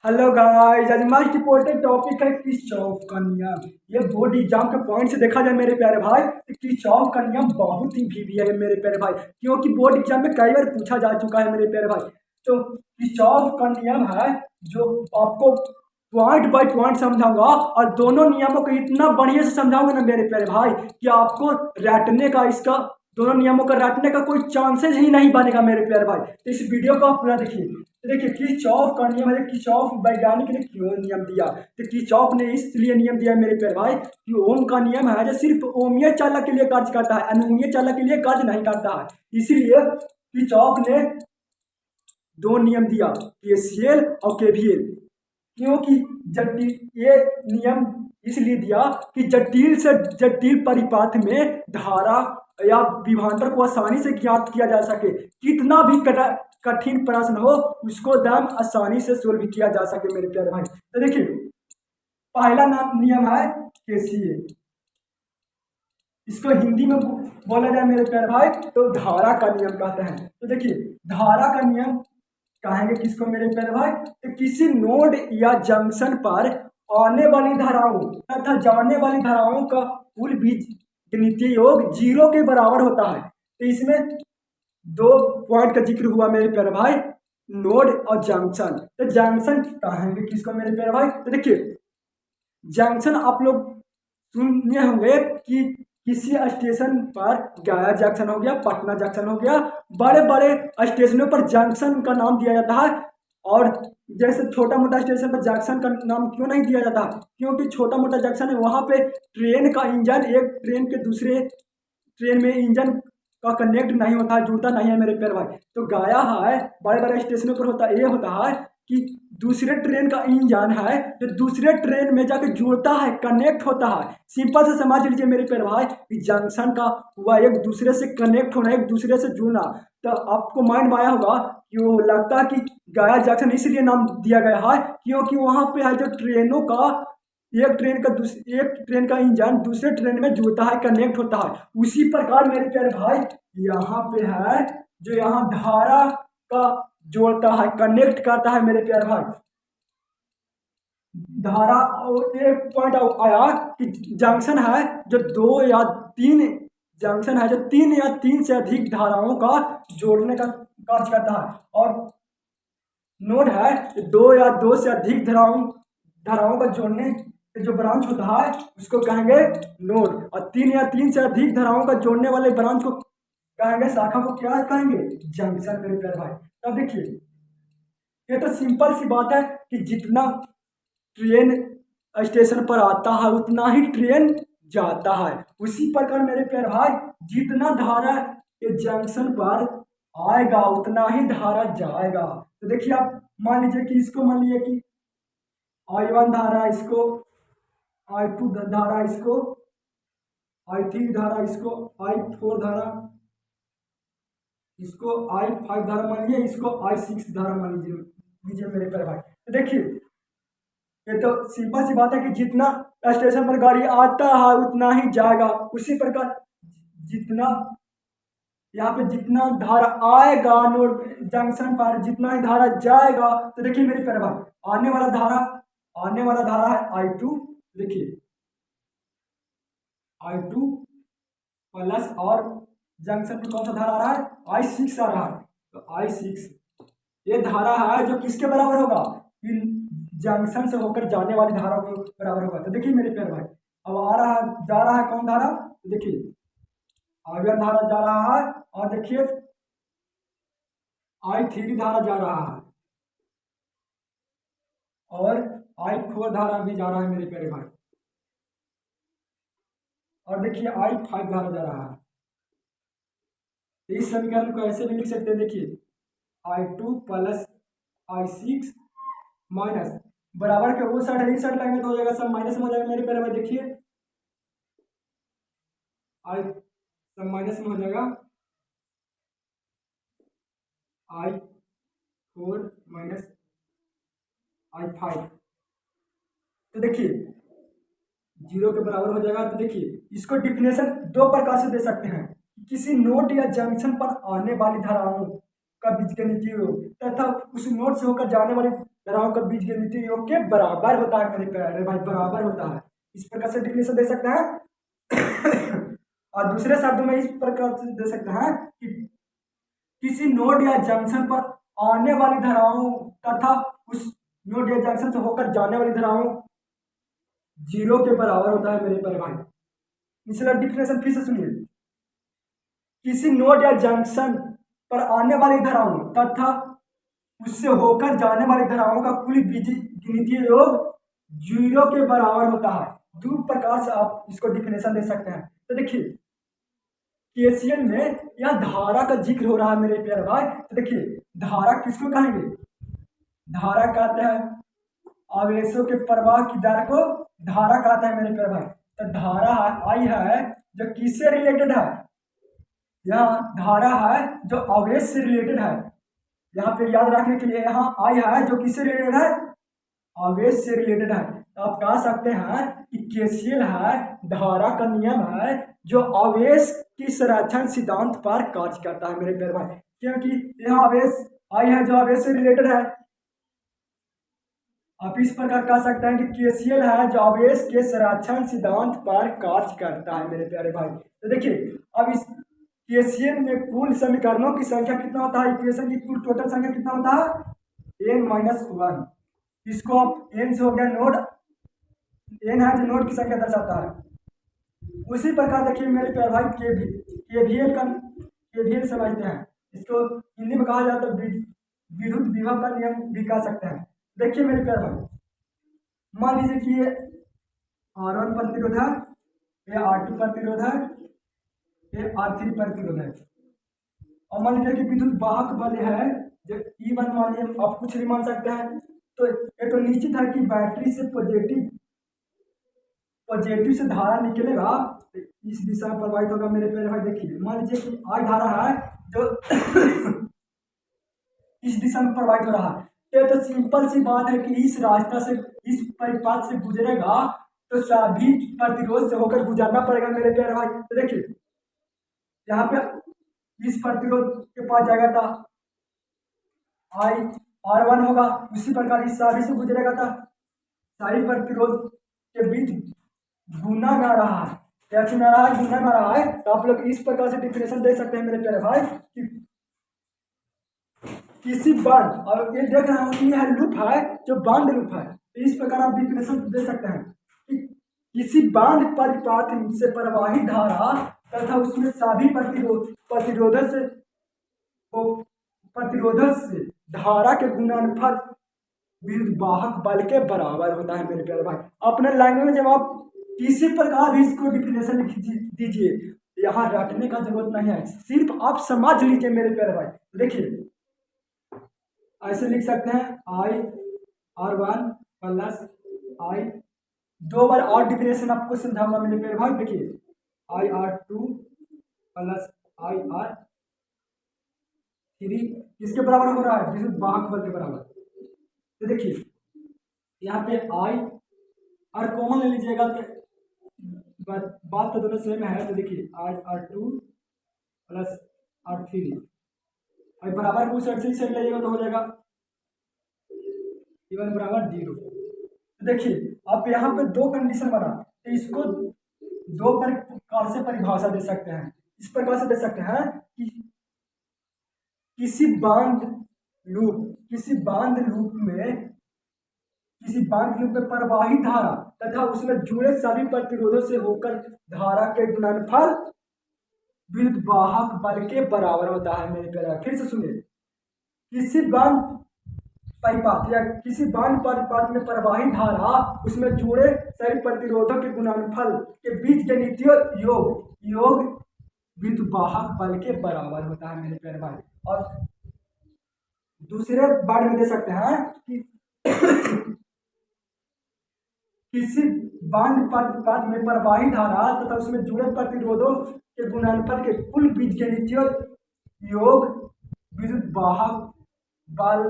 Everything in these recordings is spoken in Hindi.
हेलो गाइस, आज हमारा इंपॉर्टेंट टॉपिक है किरचॉफ का नियम। ये बोर्ड एग्जाम के पॉइंट से देखा जाए मेरे प्यारे भाई तो किरचॉफ का नियम बहुत ही वीवी है मेरे प्यारे भाई, क्योंकि बोर्ड एग्जाम में कई बार पूछा जा चुका है मेरे प्यारे भाई। तो किरचॉफ का नियम है जो आपको पॉइंट बाय पॉइंट समझाऊंगा, और दोनों नियमों को इतना बढ़िया से समझाऊंगा ना मेरे प्यारे भाई कि आपको रटने का इसका दोनों नियमों का रटने का कोई चांसेस ही नहीं बनेगा मेरे प्यारे भाई। तो इस वीडियो को आप पूरा देखिए। तो देखिए किरचॉफ का नियम है। किरचॉफ वैज्ञानिक ने क्यों नियम दिया? तो किरचॉफ ने इसलिए नियम दिया मेरे प्यारे भाई कि ओम का नियम है जो सिर्फ ओमीय चालक के लिए कार्य करता है, अनुमीय चालक के लिए कार्य नहीं करता है। इसीलिए किरचॉफ ने दो नियम दिया, केसीएल और केवीएल। क्योंकि जटिल ये नियम इसलिए दिया कि जटिल से जटिल परिपाथ में धारा या विभवांतर को आसानी से ज्ञात किया जा सके। कितना भी कठिन प्रश्न हो उसको दम आसानी से सोल्व किया जा सके मेरे प्यारे भाई। तो देखिए पहला नियम है केसीएल। इसको हिंदी में बोला जाए मेरे प्यारे भाई तो धारा का नियम कहते हैं। तो देखिए धारा का नियम कहेंगे किसको मेरे प्यारे भाई? तो किसी नोड या जंक्शन पर आने वाली धाराओं तथा जाने वाली धाराओं का कुल बीजगणितीय योग 0 के बराबर होता है। तो इसमें दो पॉइंट का जिक्र हुआ मेरे प्यारे भाई, नोड और जंक्शन। तो जंक्शन कहेंगे किसको मेरे प्यारे भाई? तो देखिए जंक्शन आप लोग सुने होंगे कि किसी स्टेशन पर गया जंक्शन हो गया, पटना जंक्शन हो गया, बड़े बड़े स्टेशनों पर जंक्शन का नाम दिया जाता है। और जैसे छोटा मोटा स्टेशन पर जंक्शन का नाम क्यों नहीं दिया जाता? क्योंकि छोटा मोटा जंक्शन है, वहाँ पे ट्रेन का इंजन एक ट्रेन के दूसरे ट्रेन में इंजन का कनेक्ट नहीं होता है, जुड़ता नहीं है मेरे प्यारे भाई। तो गया है बड़े बड़े स्टेशनों पर होता ये होता है कि दूसरे ट्रेन का इंजन है जो दूसरे ट्रेन में जाके जुड़ता है, कनेक्ट होता है। सिंपल से समझ लीजिए मेरे प्यारे भाई कि जंक्शन का हुआ एक दूसरे से कनेक्ट होना, एक दूसरे से जुड़ना। तो आपको माइंड में आया होगा कि वो लगता है कि गया जंक्शन इसलिए नाम दिया गया है क्योंकि वहाँ पे है जो ट्रेनों का एक ट्रेन का इंजन दूसरे ट्रेन में जुड़ता है, कनेक्ट होता है। उसी प्रकार मेरे प्यारे भाई यहाँ पे है जो यहाँ धारा का जोड़ता है, कनेक्ट करता है मेरे प्यारे भाई। धारा एक पॉइंट आया कि जंक्शन है जो दो या तीन जंक्शन है जो तीन या तीन से अधिक धाराओं का जोड़ने का कार्य करता है। और नोड है दो या दो से अधिक धाराओं का जोड़ने जो ब्रांच होता है उसको कहेंगे नोड। और तीन या तीन से अधिक धाराओं का जोड़ने वाले ब्रांच को कहेंगे, शाखा को क्या कहेंगे? जंक्शन मेरे प्यारे भाई। अब देखिए ये तो सिंपल सी बात है कि जितना ट्रेन स्टेशन पर आता है उतना ही ट्रेन जाता है। उसी प्रकार मेरे प्यारे भाई जितना धारा ये जंक्शन पर आएगा उतना ही धारा जाएगा। तो देखिए आप मान लीजिए कि इसको मान लीजिए कि I1 धारा इसको, I2 धारा इसको, I3 धारा इसको, I4 धारा इसको, I5 धारा मान लीजिए, इसको I6 धारा मान लीजिए मेरे प्यारे भाई। तो देखिए ये तो सिंपल सी बात है कि जितना स्टेशन पर गाड़ी आता है उतना ही जाएगा। उसी प्रकार जितना यहाँ पे जितना धारा आएगा नोड जंक्शन पर जितना ही धारा जाएगा। तो देखिए मेरे प्यारे भाई आने वाला धारा है I2। देखिए I2 प्लस और जंक्शन पर कौन सा धारा आ रहा है? I6 आ रहा है। तो I6 ये धारा है जो किसके बराबर होगा? जंक्शन से होकर जाने वाली धारा के बराबर होगा। तो देखिए मेरे प्यारे भाई अब जा रहा है कौन धारा? तो देखिए I1 धारा जा रहा है और देखिए I3 धारा जा रहा है और I4 धारा भी जा रहा है मेरे प्यारे भाई। और देखिए I5 धारा जा रहा है। इस समीकरण को ऐसे भी लिख सकते हैं, देखिए I2 प्लस I6 माइनस बराबर के वो साइड है, इस साइड लाएंगे तो हो जाएगा सब माइनस में हो जाएगा मेरे प्यारे भाई। देखिए सब माइनस में हो जाएगा I4 माइनस I5। तो देखिए 0 के बराबर हो जाएगा। तो देखिए इसको डिफिनेशन दो प्रकार से दे सकते हैं, किसी नोड या जंक्शन पर आने वाली धाराओं का बीजगणितीय योग तथा उस नोड से होकर जाने वाली धाराओं का बीजगणितीय योग के बराबर होता है मेरे प्यारे भाई, बराबर होता है। इस प्रकार से डिफिनेशन दे सकते हैं। और दूसरे शब्दों में इस प्रकार से दे सकते हैं कि किसी नोड या जंक्शन पर आने वाली धाराओं तथा उस नोड या जंक्शन से होकर जाने वाली धाराओं जीरो के बराबर होता है मेरे प्यारे भाई। इसलिए डिफिनेशन फिर से सुनिए, किसी नोड या जंक्शन पर आने वाली धाराओं तथा उससे होकर जाने वाली धाराओं का कुल बीजगणितीय योग जीरो के बराबर होता है। दो प्रकार से आप इसको डिफिनेशन दे सकते हैं। तो देखिए केसीएल में यह धारा का जिक्र हो रहा है मेरे प्यारे भाई। तो देखिए धारा किसको कहेंगे, धारा कहते हैं आवेशों के प्रवाह की दर को धारा कहते हैं मेरे प्यारे भाई। तो धारा आई है जो किससे रिलेटेड है, यह धारा है जो आवेश से रिलेटेड है। यहाँ पे याद रखने के लिए यहाँ आई है जो किससे रिलेटेड है, आवेश से रिलेटेड है। तो आप कह सकते हैं कि केसीएल है धारा का नियम है जो आवेश की संरक्षण सिद्धांत पर कार्य करता है मेरे प्यारे भाई, क्योंकि यहाँ आवेश आई है जो आवेश से रिलेटेड है। आप इस प्रकार कह सकते हैं कि केसीएल है जो आवेश के संरक्षण सिद्धांत पर कार्य करता है मेरे प्यारे भाई। तो देखिए अब इस केसीएल में कुल समीकरणों की संख्या कितना होता है, इक्वेशन की कुल टोटल संख्या कितना होता है, n-1। इसको आप n से हो गया नोड, n है जो नोड की संख्या दर्शाता है। उसी प्रकार देखिए मेरे प्यारे भाई केवीएल समझते हैं, इसको हिंदी में कहा जाता है विद्युत विभव का नियम भी कह सकते हैं। देखिए मेरे प्यारे भाई, मान लीजिए कि ये R1 प्रतिरोध है, ये R2 प्रतिरोध है, ये R3 प्रतिरोध है, और मान लीजिए कि विद्युत वाहक बल है जो E1 मानिए, आप कुछ भी मान सकते हैं। तो ये तो निश्चित है कि बैटरी से पॉजिटिव से धारा निकलेगा तो इस दिशा में प्रवाहित होगा मेरे प्यारे भाई। देखिए मान लीजिए कि I धारा है जो इस दिशा में प्रवाहित हो रहा है, तो सिंपल सी बात है कि इस रास्ता से, इस परिपथ से गुजरेगा तो सभी प्रतिरोध से होकर गुजरना पड़ेगा मेरे प्यारे भाई। तो देखिए यहाँ पे इस प्रतिरोध के पास जाएगा था I R1 होगा, उसी प्रकार इस सभी से गुजरेगा था सारी प्रतिरोध के बीच गुना में आ रहा है, कैसे में आ रहा है, गुना में आ रहा है। तो आप लोग इस प्रकार से डिफिनेशन दे सकते हैं मेरे प्यारे भाई कि किसी बांध, और ये देख रहा हूँ कि यह लूप है जो बांध लूप है, तो इस प्रकार आप डिफिनेशन दे सकते हैं कि किसी बांध परिपथ से प्रवाहित धारा तथा उसमें सभी प्रतिरोधक से धारा के गुणनफल विद्युत वाहक बल के बराबर होता है मेरे प्यारे भाई। अपने लैंग्वेज में जब आप किसी प्रकार भी इसको डिफिनेशन लिख दीजिए, यहाँ रटने का जरूरत नहीं है, सिर्फ आप समझ लीजिए मेरे प्यारे भाई। देखिए ऐसे लिख सकते हैं I R1 प्लस I, दो बार और डिफिनेशन आपको समझाऊंगा मेरे प्यारे भाई। देखिए I R2 plus I R3 किसके बराबर हो रहा है, विद्युत वाहक बल के बराबर। तो देखिए यहाँ पे I और कॉमन ले लीजिएगा तो बात तो दोनों सेम है। तो देखिए I R2 प्लस R3 और बराबर को साइड से ही साइड लाइएगा तो हो जाएगा इवन बराबर 0। तो देखिए आप यहाँ पे दो कंडीशन बना, तो इसको दो प्रकार से परिभाषा दे सकते हैं। इस प्रकार से दे सकते हैं कि किसी बांध लूप में प्रवाही धारा तथा उसमें जुड़े सभी प्रतिरोधों से होकर धारा के गुणनफल विद्युत वाहक बल के बराबर होता है मेरे प्यारे। फिर से सुनिए, किसी बांध परिपथ या किसी बांध परिपथ में प्रवाही धारा उसमें जुड़े सभी प्रतिरोधों के गुणनफल के बीच गणितीय योग विद्युत वाहक बल के बराबर होता है मेरे प्यारे भाई। और दूसरे बार में दे सकते हैं कि किसी बांध परिपथ में प्रवाही धारा तथा उसमें जुड़े प्रतिरोधों के गुणनफल के कुल बीजगणितीय योग विद्युत वाहक बल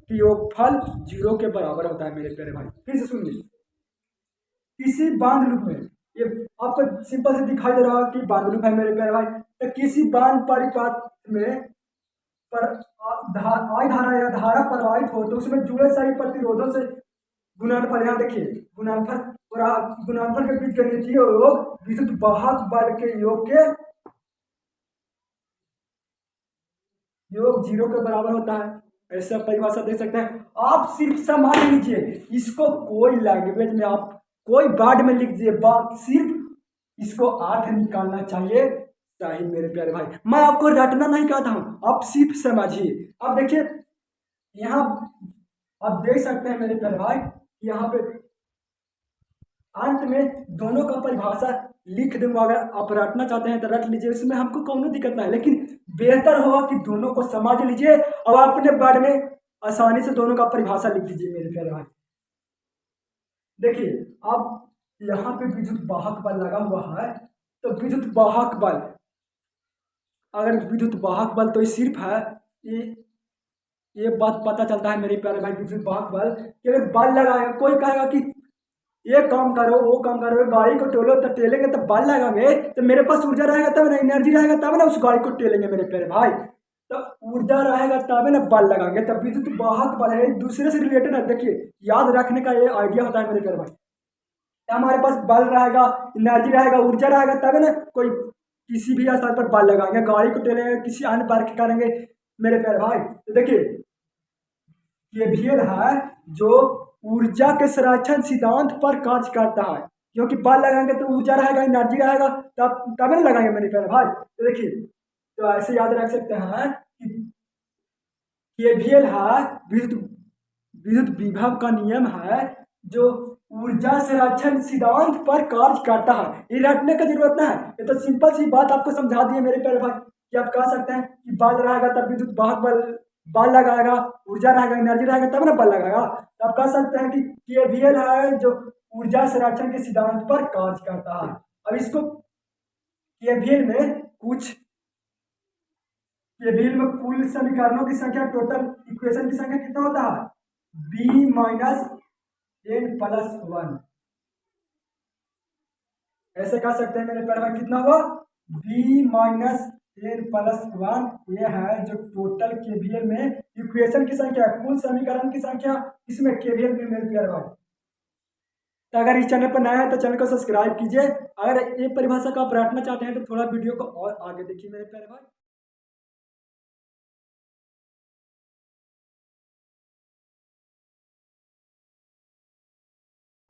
की योगफल 0 के बराबर होता है मेरे प्यारे भाई। फिर से सुनिए, किसी बांध लूप में, ये आपको सिंपल से दिखाई दे रहा है कि बांध लूप है मेरे प्यारे भाई। तो किसी बांध परिपथ में पर आई धारा या धारा प्रवाहित हो तो उसमें जुड़े सही प्रतिरोधों से गुणनफल, यहाँ देखिए गुणनफल और गुणनफल के बीच गणितीय योग विद्युत वाहक बल के योग 0 के बराबर होता है। ऐसा परिभाषा दे सकते हैं। आप सिर्फ समझ लीजिए इसको, कोई लैंग्वेज में आप कोई वर्ड में लिख दीजिए, सिर्फ इसको अर्थ निकालना चाहिए। सही मेरे प्यारे भाई, मैं आपको रटना नहीं कहता हूं, आप सिर्फ समझिए। अब देखिए यहाँ आप देख सकते हैं मेरे प्यारे भाई, यहाँ पे अंत में दोनों का परिभाषा लिख दूंगा। अगर आप रटना चाहते हैं तो रट लीजिए, इसमें हमको कोई दिक्कत नहीं है, लेकिन बेहतर होगा कि दोनों को समझ लीजिए और अपने बारे में आसानी से दोनों का परिभाषा लिख दीजिए मेरे प्यारे भाई। देखिए अब यहाँ पे विद्युत वाहक बल लगा हुआ है, तो विद्युत वाहक बल, अगर विद्युत वाहक बल तो सिर्फ है ये बात पता चलता है मेरे प्यारे भाई, विद्युत वाहक बल कि अगर बल लगाएगा, कोई कहेगा कि ये काम करो वो काम करो, गाड़ी को टोलो तो टेलेंगे तो बल लगाएंगे, तो मेरे पास ऊर्जा रहेगा तब ना, एनर्जी रहेगा तब ना उस गाड़ी को टेलेंगे मेरे प्यारे भाई। तो ऊर्जा रहेगा तब ना बल लगाएंगे, तब विद्युत वाहक बल है, एक दूसरे से रिलेटेड है। देखिए याद रखने का ये आइडिया होता है मेरे प्यारे भाई, हमारे पास बल रहेगा, एनर्जी रहेगा, ऊर्जा रहेगा तब ना कोई किसी भी स्थान पर बल लगाएंगे, गाड़ी को टेलेंगे, किसी अन्य वर्क करेंगे मेरे प्यारे भाई। तो देखिए ये भी है जो ऊर्जा के संरक्षण सिद्धांत पर कार्य करता है, क्योंकि बल लगाएंगे तो ऊर्जा रहेगा, एनर्जी रहेगा, तब ना लगाएंगे मेरे प्यारे भाई। तो देखिए तो ऐसे याद रख सकते हैं कि केवीएल है विद्युत विभव का नियम है जो ऊर्जा संरक्षण सिद्धांत पर कार्य करता है। ये रटने का जरूरत नहीं है, ये तो सिंपल सी बात आपको समझा दी है मेरे प्यारे भाई कि आप कह सकते हैं कि बल रहेगा तब विद्युत वाहक बल लगाएगा, ऊर्जा रहेगा, एनर्जी रहेगा तब ना बल लगाएगा। तो आप कह सकते हैं कि केवीएल है जो ऊर्जा संरक्षण के सिद्धांत पर कार्य करता है। अब इसको केवीएल में कुल समीकरणों की संख्या, टोटल इक्वेशन की संख्या कितना होता है, b माइनस n प्लस 1। ऐसे कह सकते हैं मेरे प्यारे भाई, कितना हुआ b माइनस n प्लस 1। ये है जो टोटल केवीएल में इक्वेशन की संख्या, कुल समीकरण की संख्या, इसमें केवीएल में मेरे प्यारे भाई। तो अगर इस चैनल पर नया है तो चैनल को सब्सक्राइब कीजिए। अगर ये परिभाषा का आप रटना चाहते हैं तो थोड़ा वीडियो को और आगे देखिए मेरे प्यारे भाई।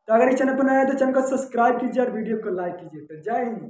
तो अगर इस चैनल पर नया है तो चैनल को सब्सक्राइब कीजिए और वीडियो को लाइक कीजिए। तो जय हिंद।